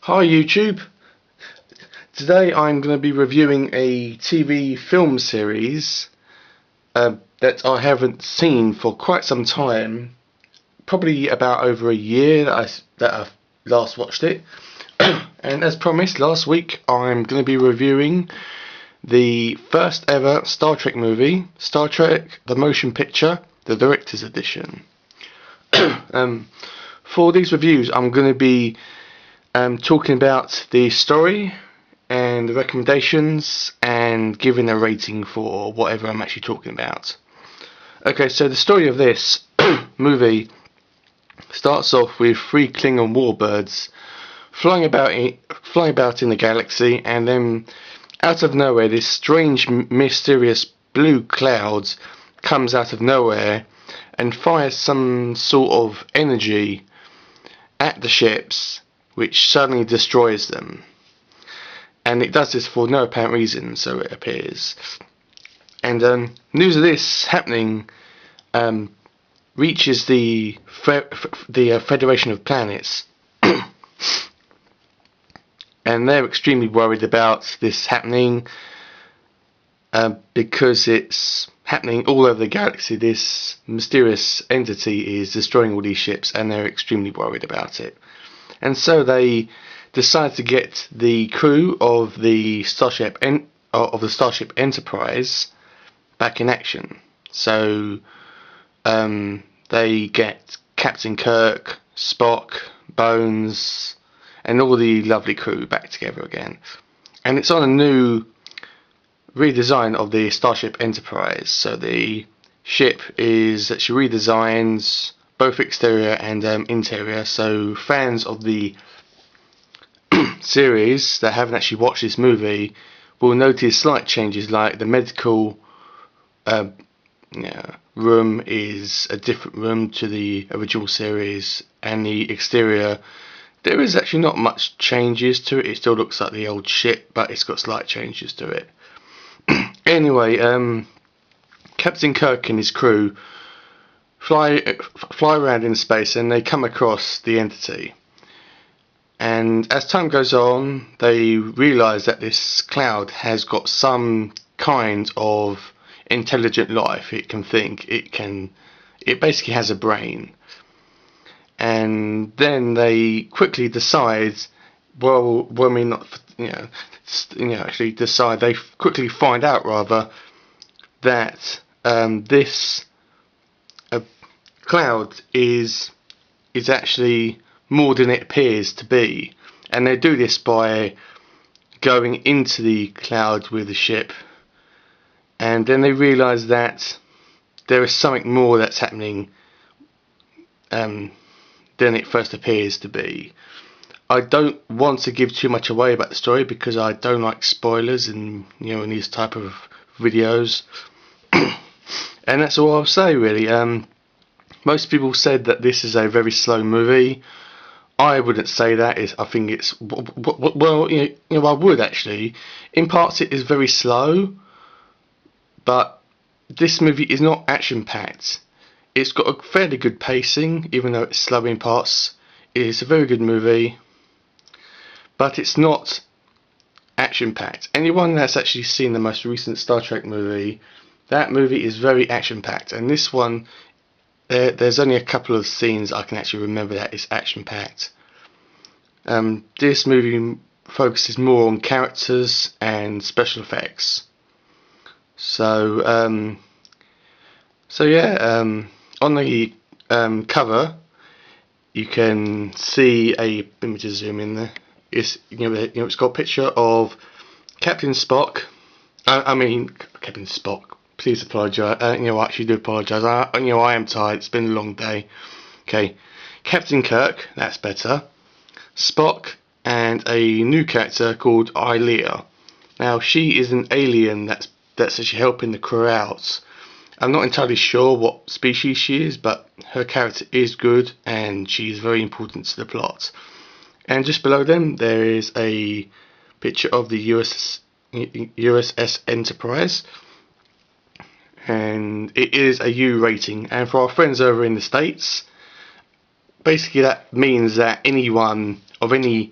Hi YouTube. Today I'm going to be reviewing a TV film series that I haven't seen for quite some time. Probably about over a year that I've last watched it. And as promised, last week I'm going to be reviewing the first ever Star Trek movie, Star Trek The Motion Picture, the Director's Edition. For these reviews I'm going to be talking about the story and the recommendations and giving a rating for whatever I'm actually talking about. Okay, so the story of this movie starts off with three Klingon warbirds flying about in the galaxy, and then out of nowhere this strange mysterious blue cloud comes out of nowhere and fires some sort of energy at the ships, which suddenly destroys them. And it does this for no apparent reason, so it appears. And news of this happening reaches the Federation of Planets, and they're extremely worried about this happening because it's happening all over the galaxy. This mysterious entity is destroying all these ships, and they're extremely worried about it. And so they decide to get the crew of the Starship Enterprise back in action. So they get Captain Kirk, Spock, Bones, and all the lovely crew back together again. And it's on a new redesign of the Starship Enterprise. So the ship is actually redesigned, both exterior and interior. So fans of the series that haven't actually watched this movie will notice slight changes, like the medical room is a different room to the original series, and the exterior, there is actually not much changes to it. It still looks like the old ship, but it's got slight changes to it. Anyway, Captain Kirk and his crew fly around in space, and they come across the entity. And as time goes on, they realise that this cloud has got some kind of intelligent life. It can think. It basically has a brain. And then they quickly decide. They quickly find out rather that this cloud is actually more than it appears to be, and they do this by going into the cloud with the ship, and then they realise that there is something more that's happening than it first appears to be. I don't want to give too much away about the story because I don't like spoilers in these type of videos. And that's all I'll say really. Most people said that this is a very slow movie. I wouldn't say that. I think it's I would actually. In parts it is very slow, but this movie is not action packed. It's got a fairly good pacing, even though it's slow in parts. It's a very good movie, but it's not action packed. Anyone that's actually seen the most recent Star Trek movie, that movie is very action packed, and this one, there's only a couple of scenes I can actually remember that is action packed. This movie focuses more on characters and special effects. So on the cover you can see let me just zoom in there. It's got a picture of Captain Spock. Captain Spock. Please apologise. I actually do apologise. I am tired. It's been a long day. Okay, Captain Kirk. That's better. Spock and a new character called Ilea. Now she is an alien that's actually helping the crew out. I'm not entirely sure what species she is, but her character is good and she's very important to the plot. And just below them there is a picture of the USS Enterprise, and it is a U rating. And for our friends over in the States, basically that means that anyone of any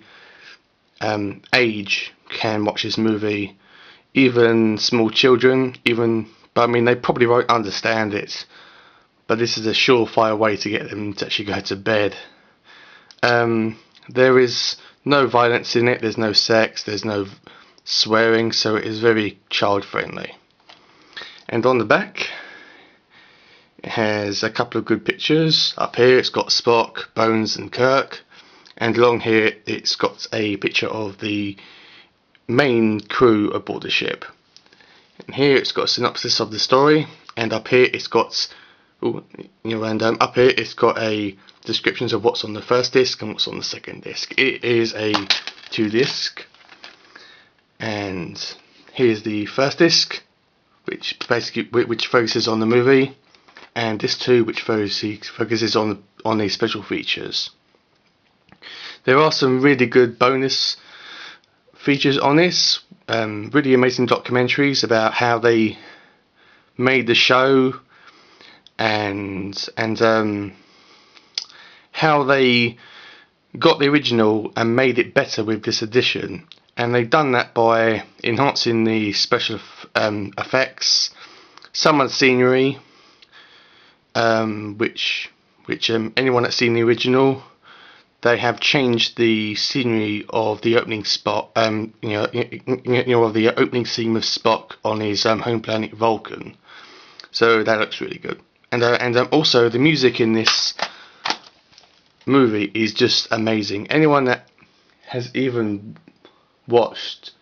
age can watch this movie. Even small children, but I mean, they probably won't understand it. But this is a surefire way to get them to actually go to bed. There is no violence in it. There's no sex. There's no swearing. So it is very child friendly. And on the back, it has a couple of good pictures. Up here, it's got Spock, Bones, and Kirk. And along here, it's got a picture of the main crew aboard the ship. And here it's got a synopsis of the story, and up here it's got up here it's got a descriptions of what's on the first disc and what's on the second disc. It is a 2-disc, and here's the first disc, which focuses on the movie, and disc 2, which focuses on the special features. There are some really good bonus features on this, really amazing documentaries about how they made the show and how they got the original and made it better with this edition. And they've done that by enhancing the special effects, some of the scenery, which anyone that's seen the original, they have changed the scenery of the opening spot, of the opening scene with Spock on his home planet Vulcan. So that looks really good. And also the music in this movie is just amazing. Anyone that has even watched,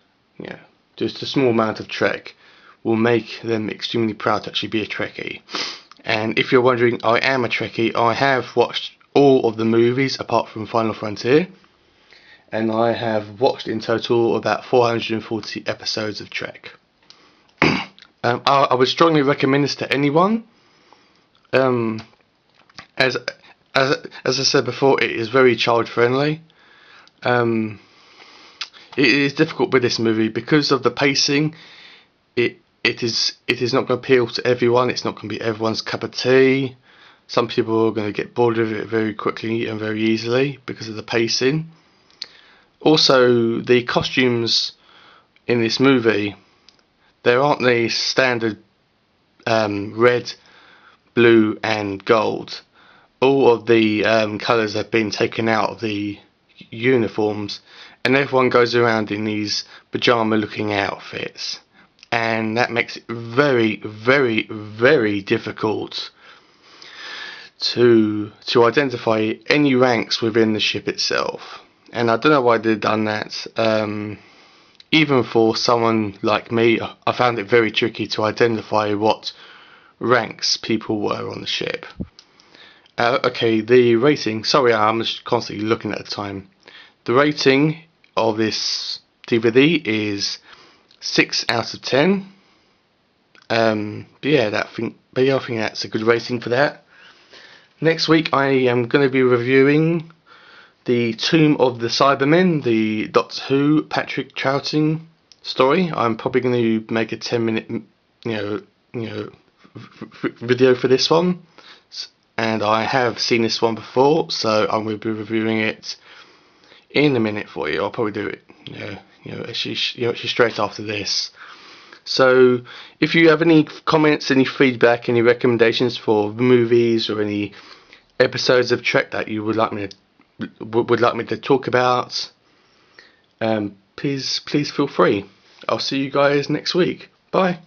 just a small amount of Trek will make them extremely proud to actually be a Trekkie. And if you're wondering, I am a Trekkie. I have watched all of the movies apart from Final Frontier, and I have watched in total about 440 episodes of Trek. I would strongly recommend this to anyone. As I said before, it is very child friendly. It is difficult with this movie because of the pacing. It is not going to appeal to everyone. It's not going to be everyone's cup of tea. Some people are going to get bored of it very quickly and very easily because of the pacing. Also, the costumes in this movie, there aren't the standard red, blue and gold. All of the colours have been taken out of the uniforms, and everyone goes around in these pyjama looking outfits, and that makes it very, very, very difficult to identify any ranks within the ship itself. And I don't know why they've done that. Even for someone like me, I found it very tricky to identify what ranks people were on the ship. Okay, the rating, sorry, I'm just constantly looking at the time. The rating of this DVD is 6 out of 10. I think that's a good rating for that. Next week I am going to be reviewing the Tomb of the Cybermen, the Doctor Who Patrick Troughton story. I'm probably going to make a 10-minute, video for this one, and I have seen this one before, so I'm going to be reviewing it in a minute for you. I'll probably do it, actually straight after this. So if you have any comments, any feedback, any recommendations for movies or any episodes of Trek that you would like me to talk about, please feel free. I'll see you guys next week. Bye.